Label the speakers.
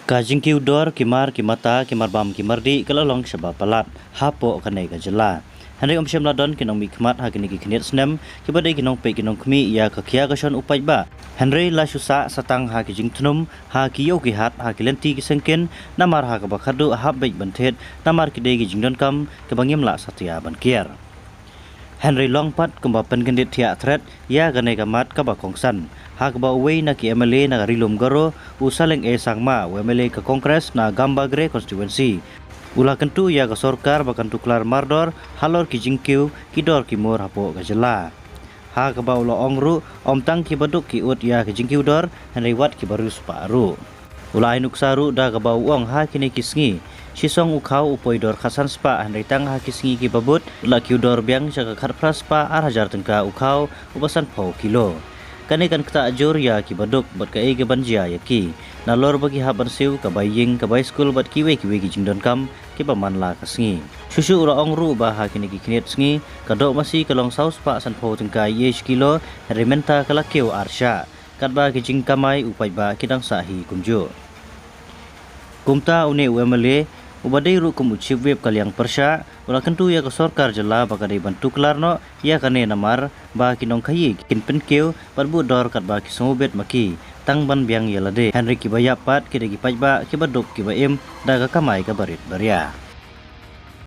Speaker 1: Kajing kiudor kimar kimata kimar bam kimardi kalalong syabab palat hapo kanai kajela. Henry Syam Ladon kinong mikmat ha kini kinit snem kibadai kinong pe kinong kmi ya kakia kason upai ba. Henry la susa satang ha kijing tnum ha kiyo kihat ha kilenti kisengkin namar ha kabakadu ha baik bantet namar kidai kijing don kam kabangim la satya bankier. Henry Longpat kumbapan gendit tia threat ya ganai kamat kabakongsan. Hak ba uwi na ki MLA na rilum garo usaleng sangma MLA ke Kongres na Gambagre constituency. Ula kentu ya ke sorkar bakan tuklar mardor halor ki jingkiu kidor kimur hapo gajela. Hak ba ula ongru omtang ki baduk ki ut ya ki jingkiu dor Henry wat ki baru separu. Ula ainuk saru da ke ba uang ha kini kisngi. Sisong ukau upoi dor khasan spa Henry tang ha kisngi ki babut ula kiu dor biang jaga kharpras spa hajar tengka ukau ubasan pau kilo. Kani kan kata ajur ya ki baduk bat ka ege banjia ya ki nalor bagi haban siu ka baying ka bay school bat kiwe ki jingdon kam ki paman la kasngi susu ura ongru ba ha kini ki knet sngi kadok masih kalong saus pa san pho tengka yesh kilo rementa kala keu arsha kat ba ki jing kamai upai ba kidang sahi kumjo kumta une UMLA ubadai ru kum uchip web kaliang persya ula kentu ya ke sorkar jela bakadai bantu klarno ya kane namar ba kinong khayi kin penkeu barbu dor kat ba kisomobet maki tangban biang yalade Henry ki bayapat ki degi pajba ki baduk ki baim daga kamai ka barit baria.